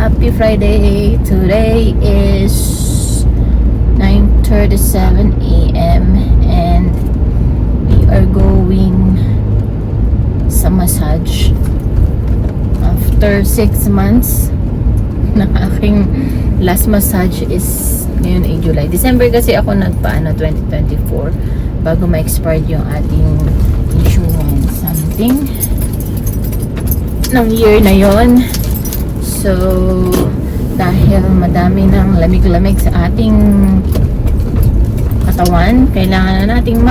Happy Friday! Today is 9:37 a.m. and we are going sa massage after 6 months na aking last massage is ngayon ay July. December kasi ako nagpaano 2024 bago ma-expired yung ating insurance something ng year na yon. So dahil madami ng lamig-lamig sa ating katawan, kailangan na nating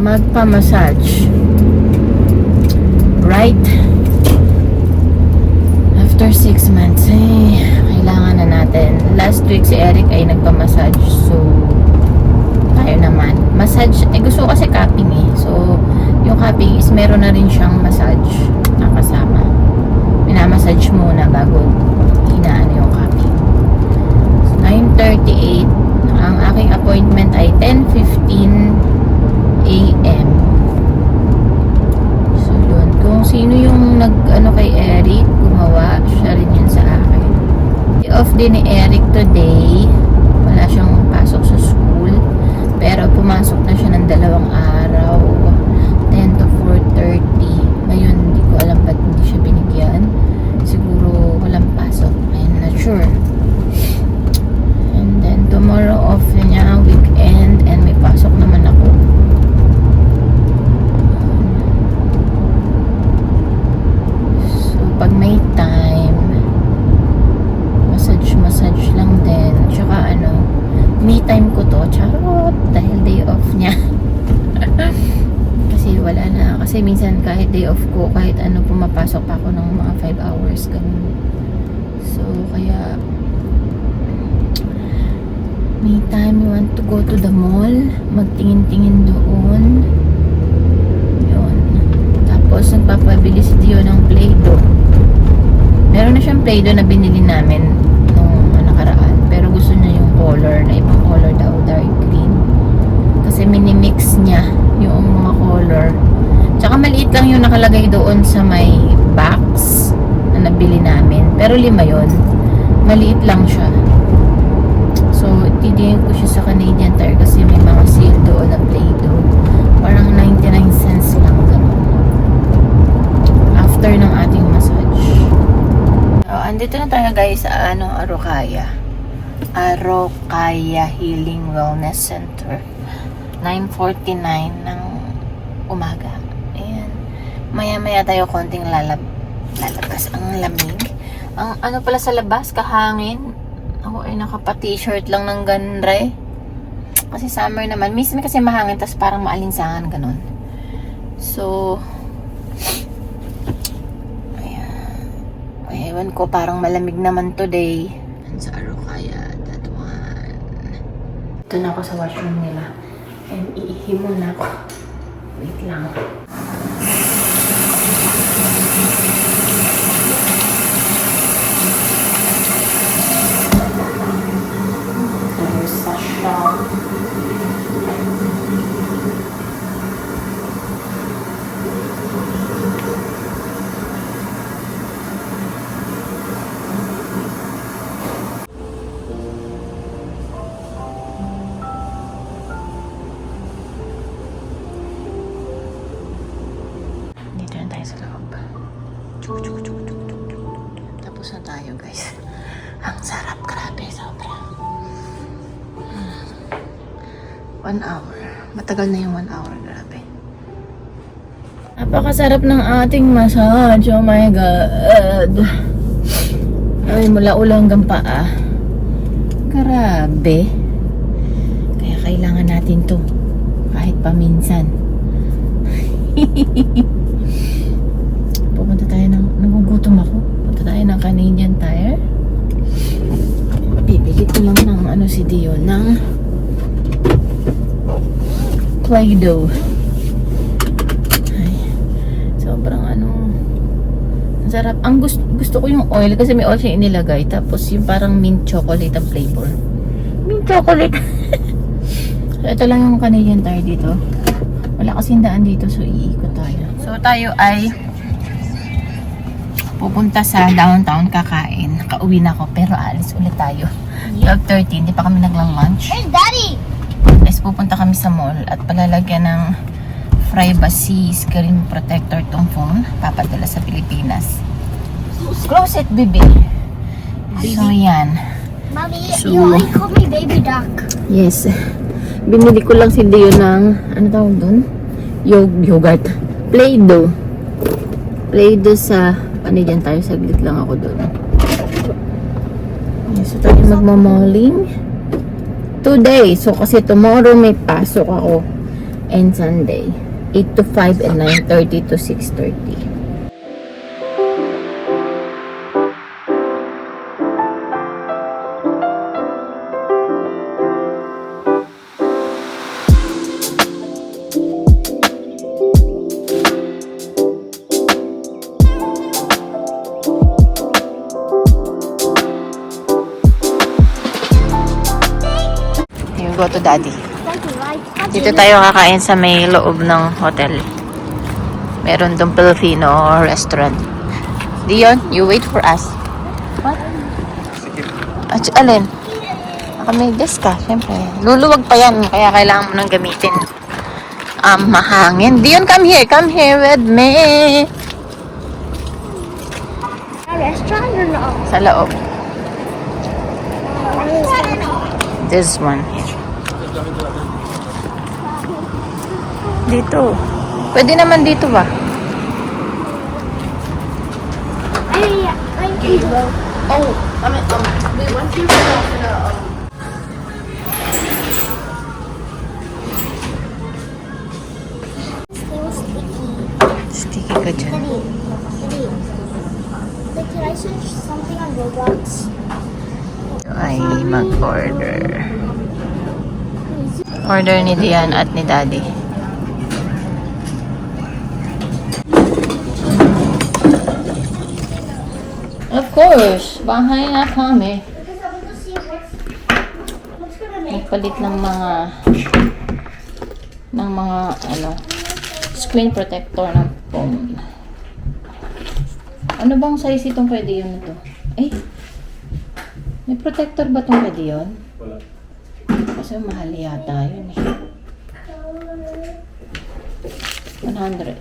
magpa-massage. Right? After 6 months, kailangan na natin. Last week si Eric ay nagpa-massage. So, tayo naman. Massage, gusto ko kasi cupping So, yung cupping is meron na rin siyang massage na kasama. Minamassage muna bago inaano yung cupping. So, 9:38. Ang aking appointment ay 10:15 a.m. So, yun. Kung sino yung nag-ano kay Eric, gumawa, siya rin yun sa akin. Off din ni Eric today. Wala siyang pasok sa school. Pero pumasok na siya ng 2 araw. 10 to 4:30. Ngayon, hindi ko alam ba't hindi siya binigyan. Siguro walang pasok. I'm not sure. And then, tomorrow off na niya ang weekend and may pasok naman ako. So, pag may time, massage lang din. Tsaka me time ko to, charot, dahil day off niya. Kasi wala na, kasi minsan kahit day off ko, kahit pumapasok pa ako ng mga 5 hours, ganun. So, kaya me time, you want to go to the mall, magtingin-tingin doon. Yun. Tapos, nagpapabili si Dio ng Play-Doh. Meron na siyang Play-Doh na binili namin nung nakaraan. Pero gusto niya yung color, na ibang color daw, dark green. Kasi minimix niya yung mga color. Tsaka maliit lang yung nakalagay doon sa may box na nabili namin. Pero 5 yun. Maliit lang siya. So, titingin ko siya sa Canadian Tire kasi may mga sale doon na Play-Doh. Parang 99 cents lang ganun. After ng ating massage. So, andito na tayo guys sa Arokaya Healing Wellness Center. 9:49 ng umaga. Ayan. Maya-maya tayo konting lalabas. Ang lamig. Ang pala sa labas, kahangin. Ako ay nakapa-t-shirt lang ng ganre. Kasi summer naman. Minsan kasi mahangin, tas parang maalinsangan, ganun. So, ayan. Ay, ewan ko, parang malamig naman today. Sa Arokaya, that one. Ito na ako sa washroom nila. And iihi muna ako. Wait lang. There's a shop. Tapos na tayo guys. Ang sarap, grabe, sobra. 1 hour. Matagal na yung 1 hour, grabe. Napakasarap ng ating massage. Oh my God. Ay, mula ulo hanggang paa. Grabe. Kaya kailangan natin to. Kahit paminsan. Pupunta tayo nagugutom ako. Punta tayo ng Canadian Tire. Bibili ko lang ng si Dio ng Play-Doh. Ay, sobrang ang sarap. Ang gusto ko yung oil kasi may oil siya inilagay. Tapos yung parang mint chocolate ang flavor. Mint chocolate. So, ito lang yung Canadian Tire dito. Wala kasing daan dito, so iikot tayo. So tayo ay pupunta sa downtown kakain. Nakauwi na ako, pero alis ulit tayo. 12:30, hindi pa kami naglang lunch. Hey, Daddy! Guys, pupunta kami sa mall at palalagyan ng privacy screen protector tong phone. Papadala sa Pilipinas. Close it, baby. So, yan. Mommy, So- you only call me baby duck. Yes. Binili ko lang si Dio ng, ano tawag doon? Yogurt. Play-Doh. Play-Doh sa, ano dyan tayo? Saglit lang ako doon. Yes, so tayo magmamalling. 2 days. So, kasi tomorrow may pasok ako. And Sunday. 8 to 5 and 9:30 to 6:30. Here, go to daddy. Daddy, like, Dito tayo kakain sa may loob ng hotel. Meron dong Filipino restaurant. Dion, you wait for us. What? Alin? Baka may desk ka, syempre. Luluwag pa yan, kaya kailangan mo nang gamitin. Mahangin. Dion, come here with me. a restaurant or no? Sa loob. This one here. Dito. Pwede naman dito ba? Oh, we want you sticky ka dyan. Can I search something on Roblox? Ito ay mag-order. Order ni Dian at ni Daddy. Of course, bahay na kami. Because I want to see what's gonna make. Nagpalit ng mga screen protector ng phone. Ano bang size itong pwede yun na to? Eh, may protector ba itong pwede yun? Wala. Kasi mahal yata yun eh. 100.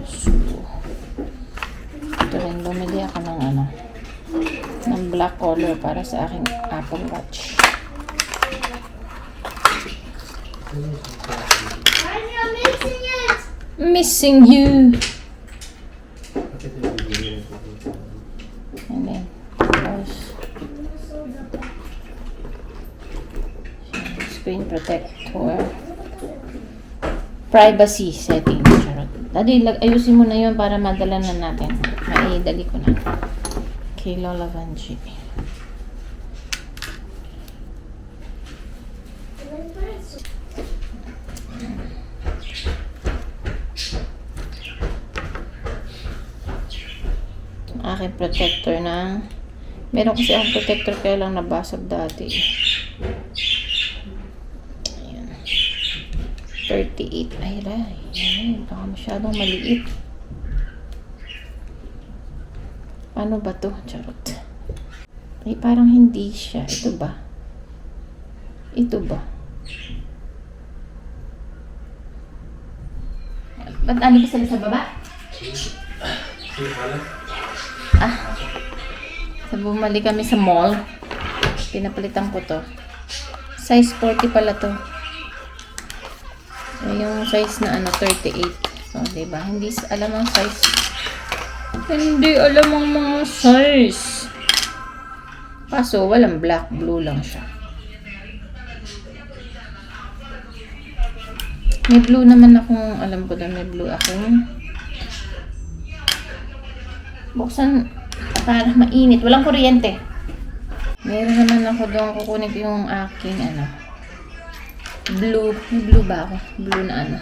So, ito rin, bumili ako ng ng black color para sa aking Apple Watch. I'm mixing it! Missing you! And then, screen protector. Privacy setting. Charot. Daddy, ayusin mo na yun para madala na natin. Maidali ko na. Kay Lola Vanji. Aking protector na. Meron kasi akong protector kaya lang nabasag dati. Ayan. 38. Ay, baka masyadong maliit. Paano ba to? Charot. Ay, parang hindi siya. Ito ba? Ito ba? Ba't ano ba sila sa baba? So, bumali kami sa mall. Pinapalitan ko to. Size 40 pala to. So, yung size na 38. So, diba? Hindi alam ang size. Hindi alam ang mga size. Kaso, walang black. Blue lang siya. May blue naman akong, alam ko na may blue akong. Buksan para mainit. Walang kuryente. Meron naman ako doon. Kukunin ko yung aking blue. May blue ba ako? Blue na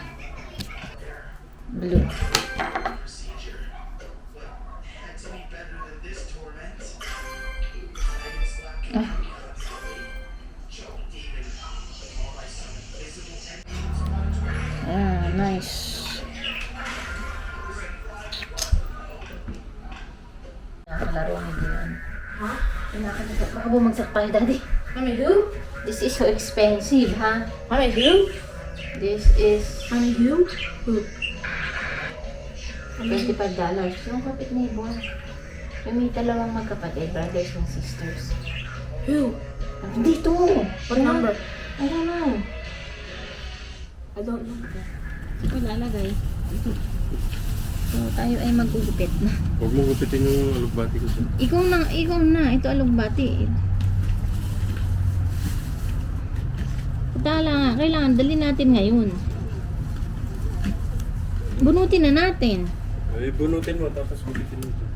blue. Ah. Ha? Baka bumagsak tayo, Daddy. Honey who? This is so expensive, ha? Honey who? This is Honey who? Who? $25. Yung kapit neighbor. Yung may dalawang magkapatid, brothers and sisters. Who? Dito! What number? I don't know. I don't know. Ito lalagay. So, tayo ay magugupit na. Huwag mo gupitin yung alugbati ko dyan. Ikaw na. Ito alugbati. Kailangan dali natin ngayon. Bunutin na natin. Ay, bunutin mo tapos gupitin mo dyan.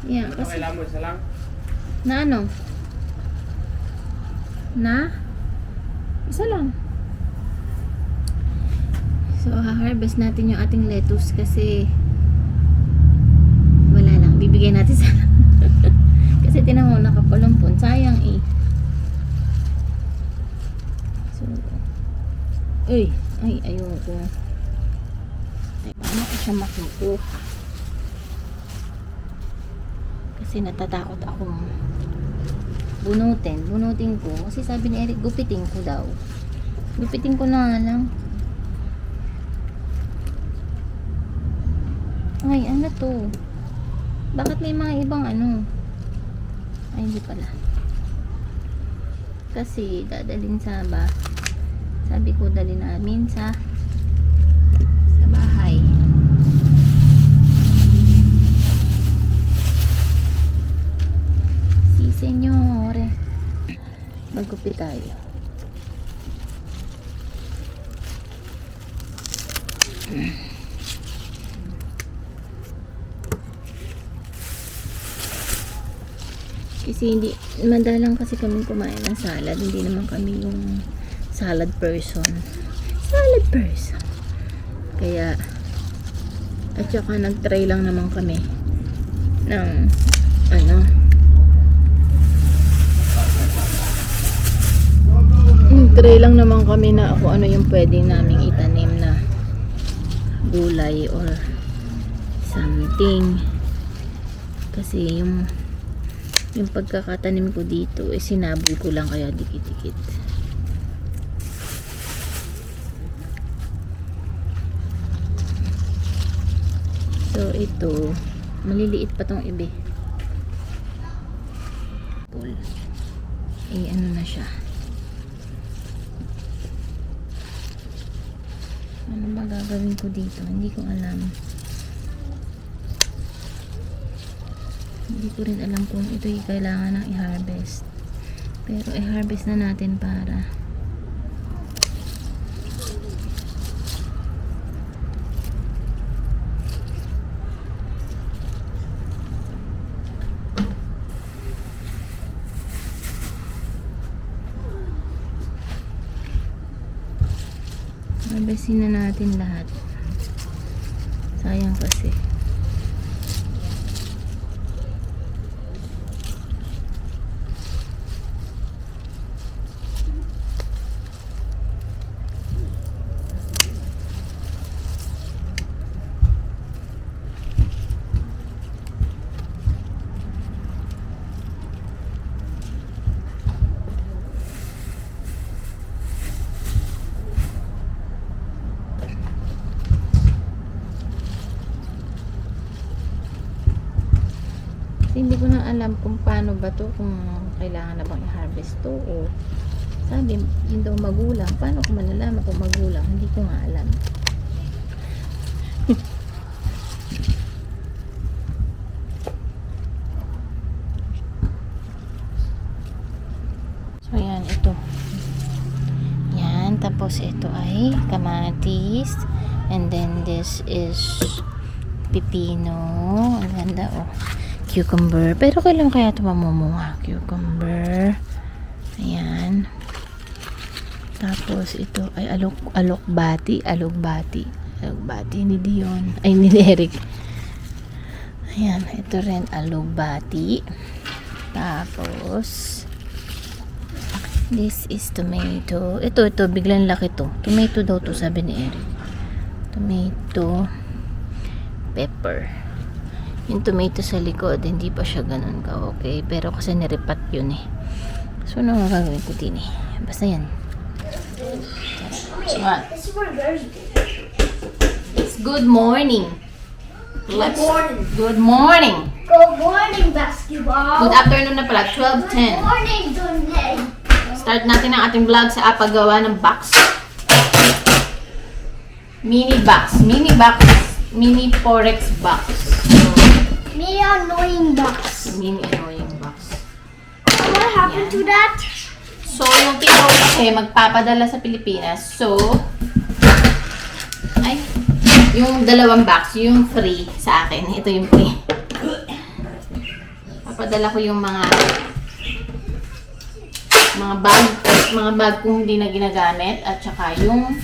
Yeah, Ito kasi kailangan mo, isa lang. na ano? Na? Isa lang. So, ha-harvest natin yung ating lettuce kasi wala lang. Bibigyan natin sa kasi tinan mo, nakapalumpon. Sayang eh. So, ay, ayoko. Ay, paano ko siya makupo? Kasi natatakot akong bunutin ko. Kasi sabi ni Eric, gupitin ko daw. Gupitin ko na nga lang. Ay, ano to? Bakit may mga ibang ano? Ay, hindi pala. Kasi dadalhin sa sabi ko dali namin sa bahay. Si senyore. Magupit tayo. Kasi hindi, madalang kasi kami kumain ng salad. Hindi naman kami yung salad person. Kaya, at saka nag-try lang naman kami ng, nag-try lang naman kami na kung ano yung pwede naming itanim na gulay or something. Kasi yung pagkakatanim ko dito sinabog ko lang kaya dikit-dikit. So ito maliliit pa tong iba. Ano na siya. Ano ba gagawin ko dito? Hindi ko alam. Hindi ko rin alam kung ito yung kailangan ng i-harvest. Pero i-harvest na natin para harvestin na natin lahat. Sayang kasi. Hindi ko na alam kung paano ba to, kung kailangan na bang i-harvest to o sabi yun daw magulang. Paano ko malalaman kung magulang? Hindi ko nga alam. So yan, ito yan, tapos ito ay kamatis and then this is pipino. Ang ganda oh. Cucumber. Pero kailan kaya ito mamumunga? Cucumber. Ayan. Tapos ito ay alokbati. Hindi Dion. Ay, hindi Eric. Ayan. Ito rin alokbati. Tapos this is tomato. Ito. Biglang laki to. Tomato daw to, sabi ni Eric. Tomato. Pepper. Yung tomato sa likod, hindi pa siya ganun ka okay. Pero kasi nirepat yun eh. So, ano nga gagawin ko din eh. Basta yan. What? This is where bears do. It's good morning. Good morning. Good morning. Good morning, basketball. Good afternoon na pala. Good 12:10. morning, Dunay. Start natin ang ating vlog sa paggawa ng box. Mini box. Mini forex box. So, Me annoying box. mini annoying box. What happened to that? So, yung tito ko kasi magpapadala sa Pilipinas. So, ay, yung dalawang box, yung free sa akin. Ito yung free. Papadala ko yung mga bag kung hindi na ginagamit at saka yung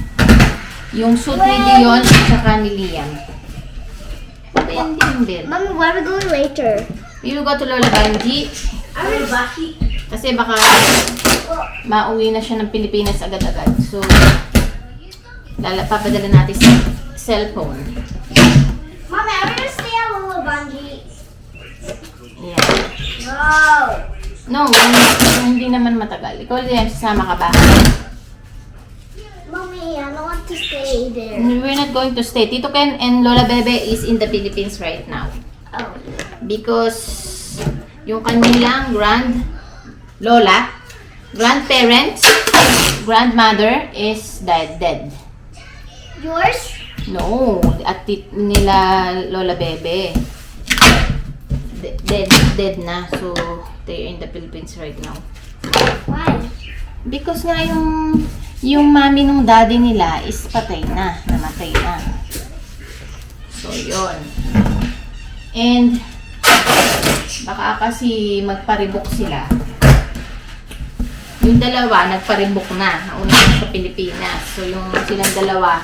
suit ni Dion at saka ni Liam. Ayan din. Mommy, where are we going later? We will go to Lola Banji kasi baka mauwi na siya ng Pilipinas agad-agad. So, papadala natin sa cellphone. Mommy, I'm gonna stay at Lola Bungie. Ayan. No. No, hindi naman matagal. Ikaw din, sasama ka ba? Mommy, I don't want to stay there. We're not going to stay. Tito Ken and Lola Bebe is in the Philippines right now. Oh. Because yung kanilang grandparents, grandmother is dead. Yours? No, at nila Lola Bebe. Dead na. So, they're in the Philippines right now. Why? Because nga yung mami nung daddy nila is patay na, namatay na. So, yun. And, baka kasi magparibok sila. Yung dalawa, nagparibok na. Nauna na sa Pilipinas. So, yung silang dalawa,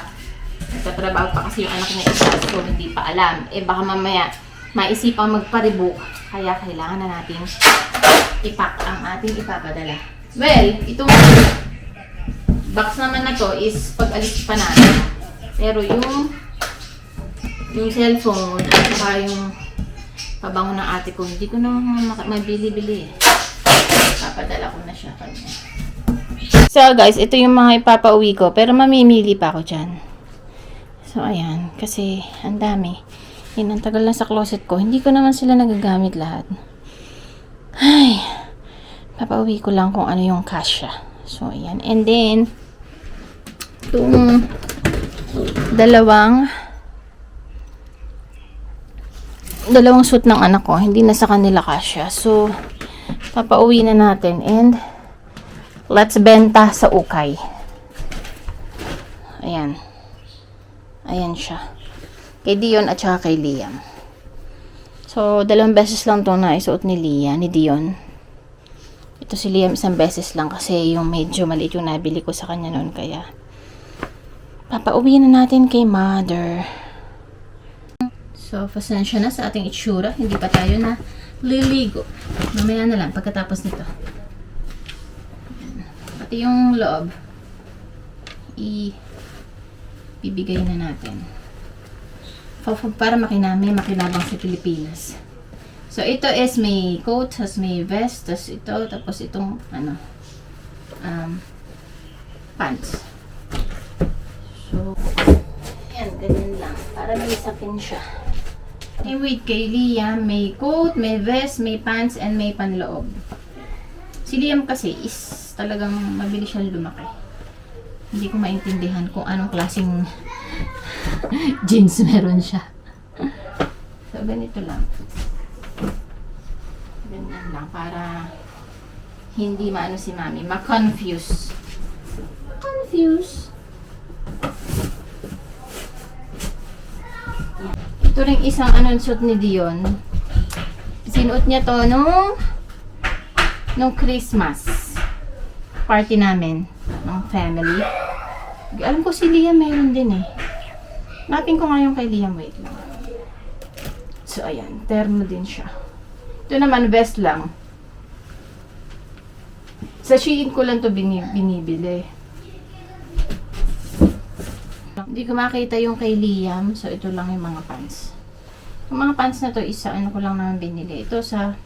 nagtatrabaho pa kasi yung anak niya isa. So, hindi pa alam. Eh, baka mamaya, maisipang magparibok. Kaya kailangan na natin ipack ang ating ipapadala. Well, itong box naman na to is pag-alis pa natin. Pero yung cellphone at saka yung pabango ng ate ko, hindi ko na mabili-bili eh. Papadala ko na siya kanya. So guys, ito yung mga ipapauwi ko. Pero mamimili pa ako dyan. So ayan, kasi ang dami. Yan, ang tagal na sa closet ko. Hindi ko naman sila nagagamit lahat. Ay, papauwi ko lang kung ano yung kasya. So ayan. And then, itong dalawang suit ng anak ko, hindi na sa kanila kasya. So, papauwi na natin and let's benta sa ukay. Ayan. Ayan siya. Kay Dion at saka kay Liam. So, 2 beses lang to na isuot ni Dion. Ito si Liam isang beses lang kasi yung medyo maliit yung nabili ko sa kanya noon, kaya papauwi na natin kay mother. So, pasensya na sa ating itsura. Hindi pa tayo na liligo. Mamaya na lang pagkatapos nito. Pati yung loob ibibigay na natin para makinabang sa Pilipinas. So, ito is may coat, tas may vest, tas ito, tapos itong pants. So, ayan, ganyan lang. Para may sapin siya. And wait, kay Liam, may coat, may vest, may pants, and may panloob. Si Liam kasi is talagang mabilis siyang lumaki. Hindi ko maintindihan kung anong klaseng jeans meron siya. So, ganito lang. Ganyan lang para hindi maano si mami, ma-confuse. Ito rin isang suit ni Dion. Sinuot niya to nung Christmas party namin ng family. Alam ko si Liam meron din eh. Natin ko nga yung kay Liam, wait lang. So ayan, terno din siya. Ito naman vest lang. Sa Shein ko lang to binibili. Hindi ko makita yung kay Liam, so ito lang yung mga pants. Yung mga pants na to, isa ano ko lang naman binili. Ito sa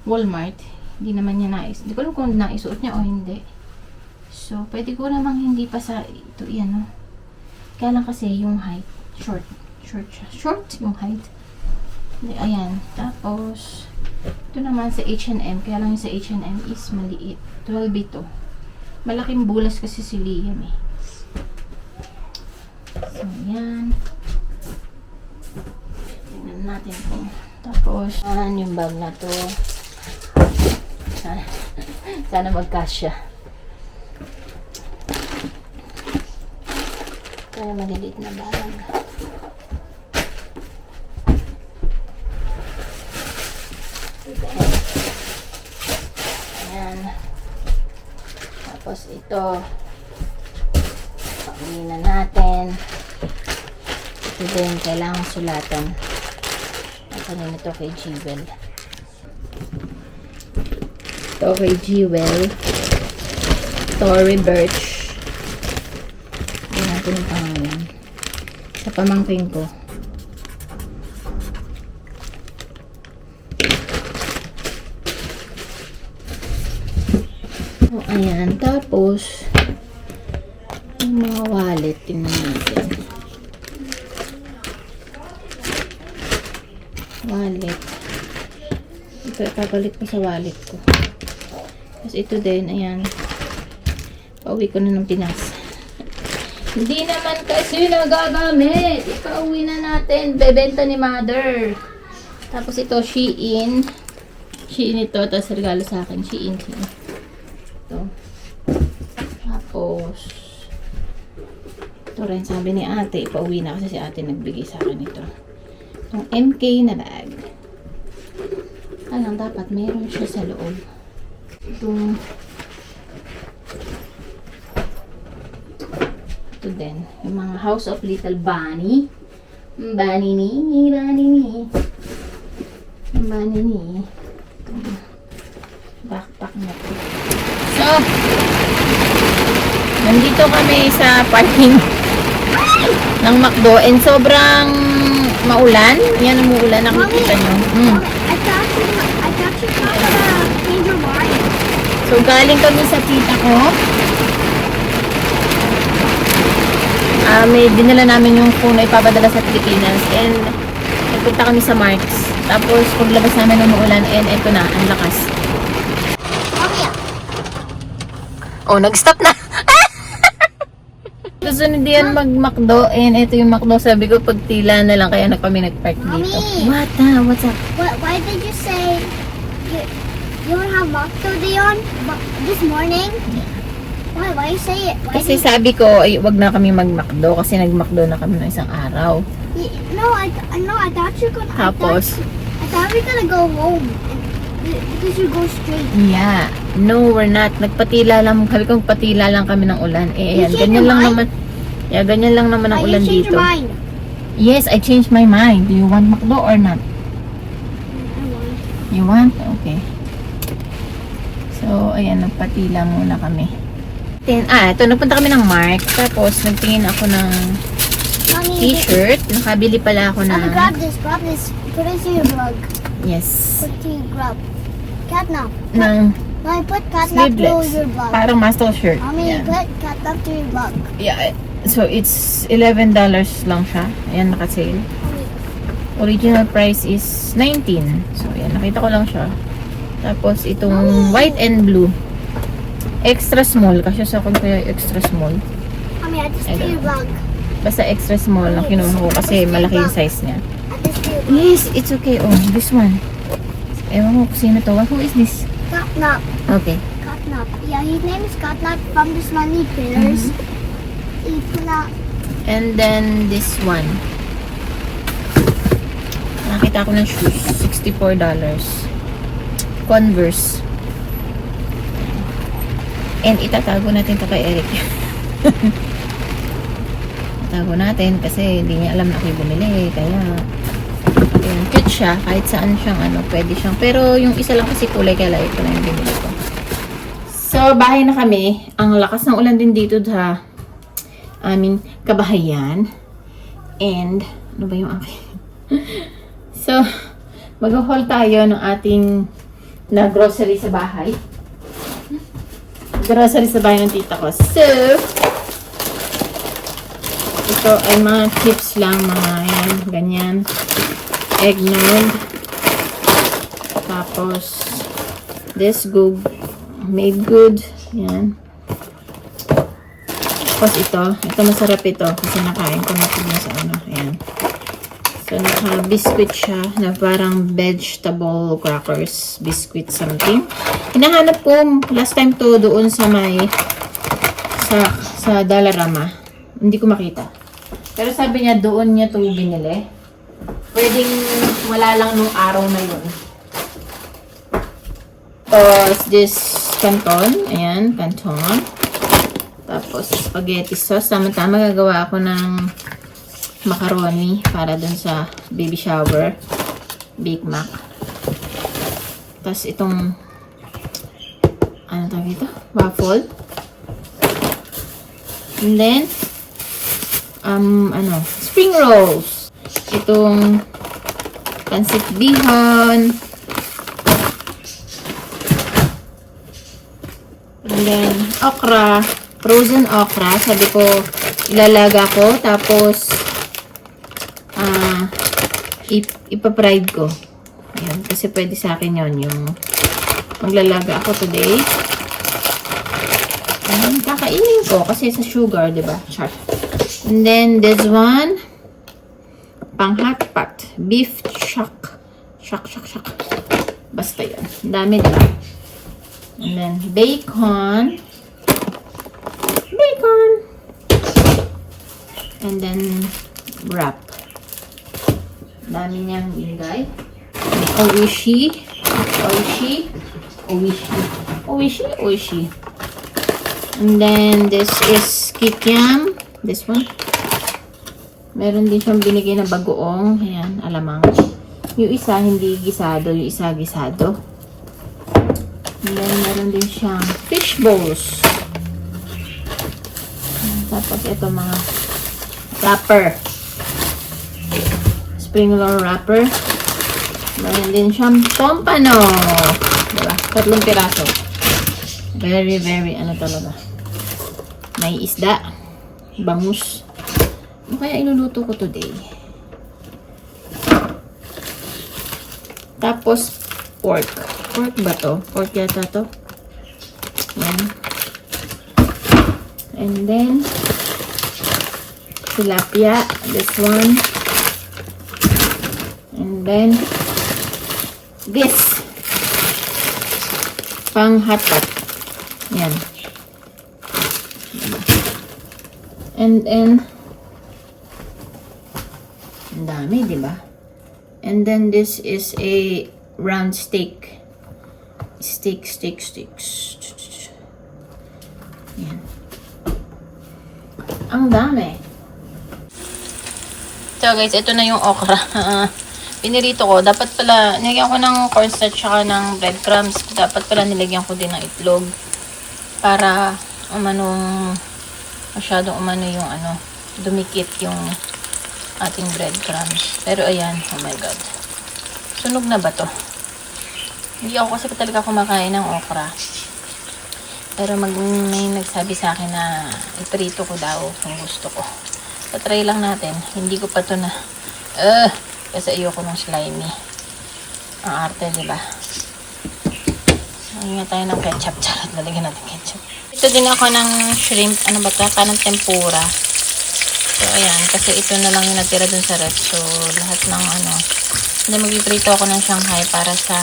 Walmart. Hindi naman niya nais. Hindi ko alam kung naisuot niya o hindi. So, pwede ko namang hindi pa sa ito yan, no? Kaya lang kasi yung height, short siya. Short yung height. Ayan. Tapos, ito naman sa H&M. Kaya lang yung sa H&M is maliit. 12 ito. Malaking bulas kasi si Liam eh. So, ayan. Tingnan natin po. Tapos, yung bag na to. Sana magkasya. Kaya maliliit na bag. Ayan. Tapos ito. Pakunin na natin. Ito din, kailangan sulatan. Pakunin ito kay Jewel. Ito kay Jewel. Tory Birch. Hindi natin yung pangalan. Sa pamangking ko. So, ayan. Tapos, yung mga wallet, tingnan natin. Wallet. Ito, ipapalit ko sa wallet ko. Tapos ito din, ayan. Pauwi ko na ng Pinas. Hindi naman kasi nagagamit. Ipauwi na natin. Bebenta ni mother. Tapos ito, Shein. Shein ito. Tapos regalo sa akin. Shein. Ito. Tapos, ito rin sabi ni ate. Ipauwi na kasi si ate nagbigay sa akin ito. Itong MK na bag. Alam, dapat meron siya sa loob. Itong ito din. Yung mga House of Little Bunny. Bunny ni. Itong backpack na ito. So, nandito kami sa parking ng McDo and sobrang maulan. Yan ang muulan. Nakikita nyo. I thought you change your mind. So, galing kami sa tita ko. May dinala namin yung phone na ipapadala sa Pilipinas. And, nagpunta kami sa Marks. Tapos, paglabas namin ng umuulan, and eto na, ang lakas. Oh, nag-stop na! Gusto ni Dian mag-McDo, and ito yung McDo. Sabi ko, pagtila na lang, kaya kami nag-park dito. Mommy! What's up? Why did you say you don't have McDo, Dion? This morning? Yeah. Why you say it? Why Kasi sabi ko, ay, wag na kami mag-McDo kasi nag-McDo na kami ng isang araw. I thought you could. Tapos, I thought we were gonna go home because you go straight. yeah. No, we're not. Nagpatila lang. Sabi ko, patila lang kami ng ulan. Eh, You ayan. changed Ganyan your lang mind? naman. Yeah, ganyan lang naman ang You ulan changed dito. your mind. Yes, I changed my mind. Do you want McDo or not? I want. You want? Okay. So, ayan. Nagpatila muna kami. Then, ito. Nagpunta kami ng Mark. Tapos, nagtingin ako ng Mommy, t-shirt. Nakabili pala ako Mommy, na... grab this. Put it to your rug. Yes. Put it to your grab. Catnap. Ng Mommy, put catnap to sleeveless. your rug. Parang muscle shirt. Mommy, Yan. put catnap to your rug. Yeah. So, it's $11 lang siya. Ayan, naka-sale. Mommy, Original price is 19. So, ayan. Nakita ko lang siya. Tapos, itong white and blue. Extra small. Kasi sa akin kaya extra small. Mommy, add this I to don't your rug. Basta extra small lang kinuha ko kasi malaki yung size niya. Add this to your rug. Yes, it's okay. Oh, this one. Ewan ko kung sino to. Who is this? Catnap. Okay. Catnap. Yeah, his name is Catnap from the Smelly Critters. And then, this one. Nakita ko ng shoes. $64. Converse. And itatago natin to kay Eric. Itatago natin kasi hindi niya alam na ako'y bumili. Kaya, yun, cute siya. Kahit saan siyang pwede siyang. Pero yung isa lang kasi kulay kaya ito na yung binili ko. So, bahay na kami. Ang lakas ng ulan din dito sa aming kabahayan. And, ano ba yung aking? So, mag-haul tayo ng ating na grocery sa bahay. Grocery sa bahay ng tita ko. So, ito ay mga chips lang, mga yan, ganyan. Eggnog. Tapos, this go made good. Yan. Tapos ito masarap ito kasi nakain ko na ito sa ano. Ayan. So, naka-biscuit siya na parang vegetable crackers. Biscuit something. Hinahanap ko last time to doon sa may sa Dollarama. Hindi ko makita. Pero sabi niya doon niya ito binili. Pwedeng wala lang nung araw na yun. Tapos this canton. Ayan, canton. Tapos spaghetti sauce. Tama-tama gagawa ako ng macaroni para dun sa baby shower. Big Mac. Tapos itong ano tawag ito? Waffle. And then spring rolls. Itong pancit bihon. And then okra. Frozen okra. Sabi ko ilalaga ko. Tapos ipa-fried ko. Ayan, kasi pwede sa akin yon yung maglalaga ako today. Ayan, kakainin ko kasi sa sugar, diba? Char. And then, this one, pang hot pot. Beef shock. Shock. Basta yan. Ang dami, diba? And then, bacon. And then, wrap. Dami niyang ilagay. Oishi. And then, this is kikiam. This one. Meron din siyang binigay na bagoong. Ayan, alamang. Yung isa, hindi gisado. Yung isa, gisado. And then, meron din siyang fish balls. Tapos, ito mga wrapper. Spring roll wrapper. Meron din siyang pompano. Diba? 3 piraso. Very, very, ano talaga. May isda. Bangus. Ano kaya iluluto ko today? Tapos, pork. Pork ba to? Pork yata to. Yan. And then, tilapia. This one. And then, this. Pang hot pot. Yan. And then, ang dami, diba? And then, this is a round steak. Steaks. Yan. Ang dami. So, guys, ito na yung okra. Pinirito ko. Dapat pala, nilagyan ko ng cornstarch tsaka ng breadcrumbs. Dapat pala nilagyan ko din ng itlog. Para, masyadong yung dumikit yung ating breadcrumbs. Pero ayan, oh my god. Sunog na ba to? Hindi ako kasi talaga kumakain ng okra. Pero may nagsabi sa akin na iprito ko daw kung gusto ko. Try lang natin. Hindi ko pa to na kasi ayoko ng slimy. Ang arte, diba? Ngayon tayo ng ketchup. Charot, lalagyan natin ketchup. Ito din ako ng shrimp. Ano ba ito? Parang tempura. So, ayan. Kasi ito na lang yung natira dun sa ref. So, lahat ng hindi mag-iprito ako ng Shanghai para sa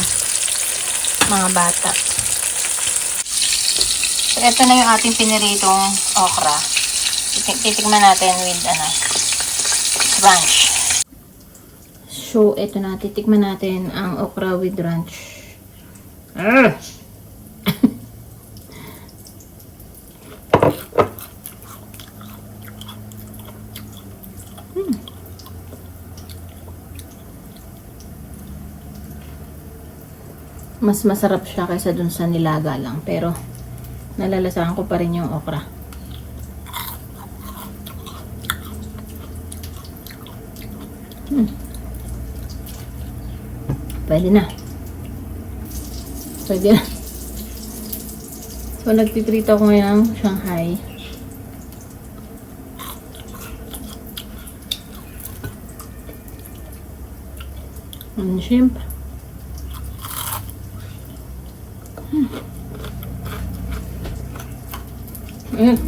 mga bata. So, ito na yung ating piniritong okra. Titikman natin with ranch. So, ito na. Titikman natin ang okra with ranch. Mas masarap siya kaysa dun sa nilaga lang. Pero, nalalasahan ko pa rin yung okra. Pwede na. Pwede na. So, nagtitreat ako ngayon ng Shanghai. Ang shrimp. Ayan.